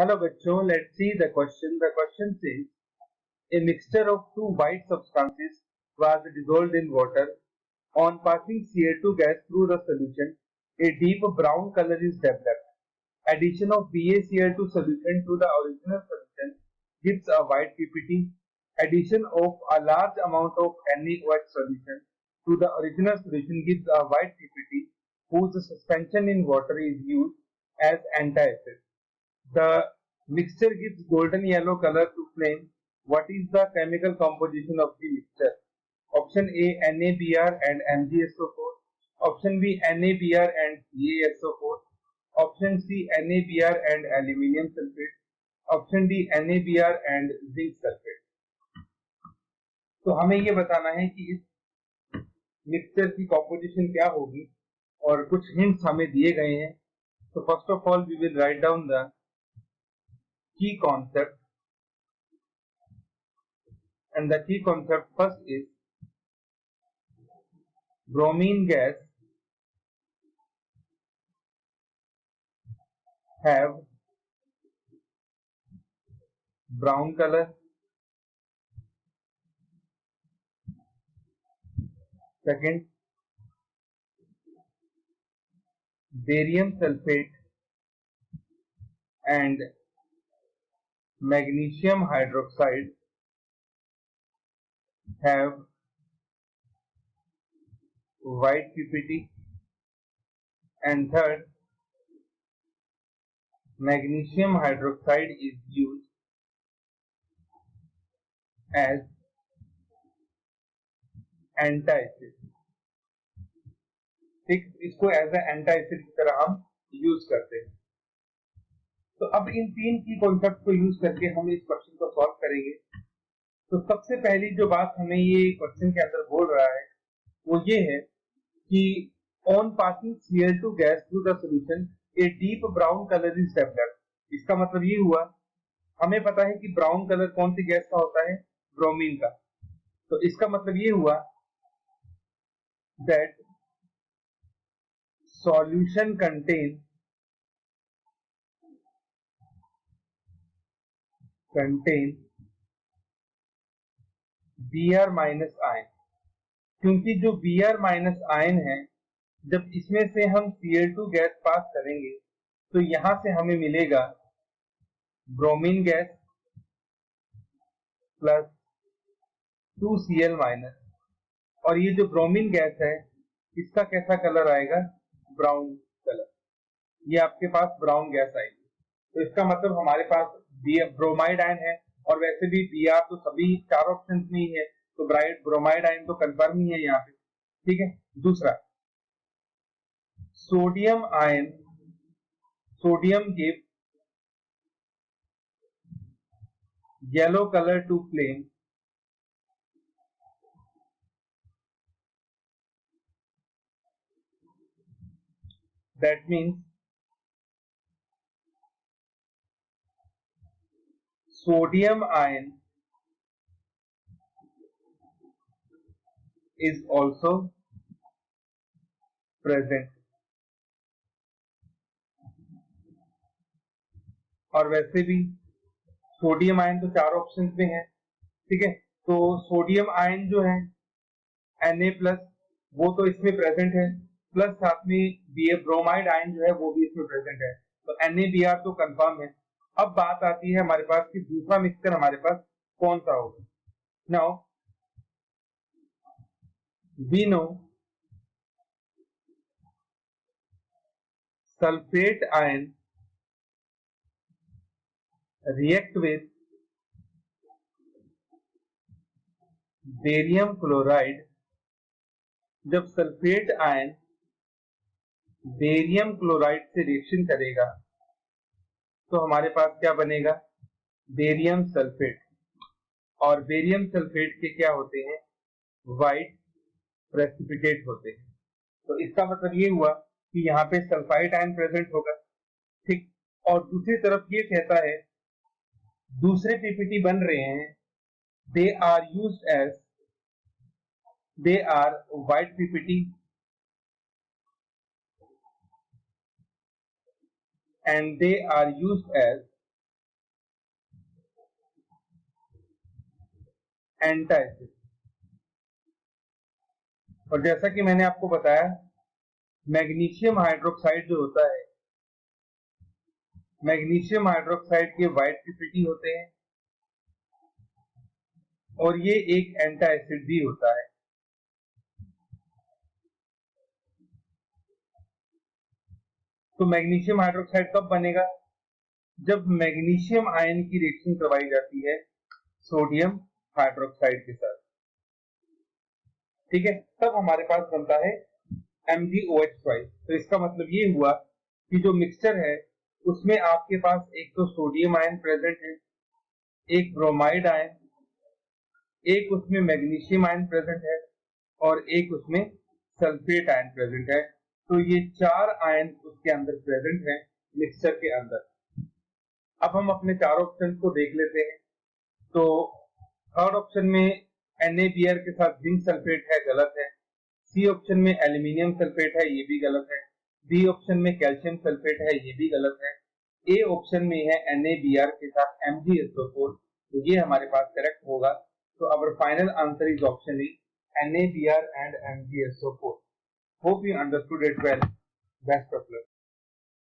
Hello बच्चों, let's see the question. The question says a mixture of two white substances was dissolved in water. On passing Ca2 gas through the solution, a deep brown color is developed. Addition of BaCl2 solution to the original solution gives a white PPT. Addition of a large amount of NaOH solution to the original solution gives a white PPT whose suspension in water is used as antacid. The mixture gives golden yellow color to flame. What is the chemical composition of the mixture? Option A NaBr and MgSO4. Option B NaBr and CaSO4. Option C NaBr and aluminium sulfate. Option D NaBr and zinc sulphate. तो हमें ये बताना है कि इस mixture की composition क्या होगी और कुछ हिंट्स हमें दिए गए हैं। तो first of all we will write down the key concept, and the key concept first is bromine gas have brown color. Second, barium sulfate and magnesium hydroxide have white PPT. And third, magnesium hydroxide is used as एंटाइसिड। ठीक, इसको as a एंटाइसिड की तरह हम use करते हैं। तो अब इन तीन की कॉन्सेप्ट को यूज करके हम इस क्वेश्चन को सॉल्व करेंगे। तो सबसे पहली जो बात हमें ये क्वेश्चन के अंदर बोल रहा है वो ये है कि on passing Cl2 gas through the solution a deep brown colour is developed. इसका मतलब ये हुआ, हमें पता है कि ब्राउन कलर कौन सी गैस का होता है, ब्रोमीन का। तो इसका मतलब ये हुआ that solution contain Br minus ion. क्योंकि जो Br माइनस आयन है, जब इसमें से हम Cl2 गैस पास करेंगे तो यहां से हमें मिलेगा bromine gas plus 2Cl minus. और ये जो ब्रोमीन गैस है इसका कैसा कलर आएगा, ब्राउन कलर। ये आपके पास ब्राउन गैस आएगी। तो इसका मतलब हमारे पास ब्रोमाइड आयन है, और वैसे भी Br तो सभी चार ऑप्शंस में ही है, तो ब्रोमाइड आयन तो कंफर्म ही है यहाँ पे। ठीक है। दूसरा, sodium ion, sodium give yellow colour to flame that means sodium ion is also present। और वैसे भी सोडियम आयन तो चार ऑप्शंस में है। ठीक है। तो सोडियम आयन जो है Na+ वो तो इसमें प्रेजेंट है, प्लस साथ में ब्रोमाइड आयन जो है वो भी इसमें प्रेजेंट है। तो NaBr तो कंफर्म है। अब बात आती है हमारे पास कि दूसरा मिक्सचर हमारे पास कौन सा होगा। Now we know sulphate ion react with barium chloride. जब सल्फेट आयन बेरियम क्लोराइड से रिएक्शन करेगा तो हमारे पास क्या बनेगा, बेरियम सल्फेट। और बेरियम सल्फेट के क्या होते हैं, वाइट प्रेसिपिटेट होते हैं। तो इसका मतलब ये हुआ कि यहाँ पे सल्फाइड आयन प्रेजेंट होगा। ठीक। और दूसरी तरफ ये कहता है, दूसरे पीपीटी बन रहे हैं, they are used as, they are white PPT and they are used as antacid. और जैसा कि मैंने आपको बताया, मैग्नीशियम हाइड्रोक्साइड जो होता है, मैग्नीशियम हाइड्रोक्साइड के वाइट पीपीटी होते हैं और ये एक एंटासिड भी होता है। तो मैग्नीशियम हाइड्रोक्साइड कब बनेगा? जब मैग्नीशियम आयन की रिएक्शन करवाई जाती है सोडियम हाइड्रोक्साइड के साथ, ठीक है, तब हमारे पास बनता है MgOH2। तो इसका मतलब ये हुआ कि जो मिक्सचर है उसमें आपके पास एक तो सोडियम आयन प्रेजेंट है, एक ब्रोमाइड आयन, एक उसमें मैग्नीशियम आयन प्रेजेंट है और एक उसमें सल्फेट आयन प्रेजेंट है। तो ये 4 आयन उसके अंदर प्रेजेंट है मिक्सचर के अंदर। अब हम अपने 4 ऑप्शन को देख लेते हैं। तो थर्ड ऑप्शन में NaBr के साथ जिंक सल्फेट है, गलत है। सी ऑप्शन में एल्यूमिनियम सल्फेट है, ये भी गलत है। बी ऑप्शन में कैल्शियम सल्फेट है, ये भी गलत है। ए ऑप्शन में है NaBr के साथ MgSO4, तो ये हमारे पास करेक्ट होगा। तो our final answer is option E, NaBr and MgSO4. Hope you understood it well. Best of luck.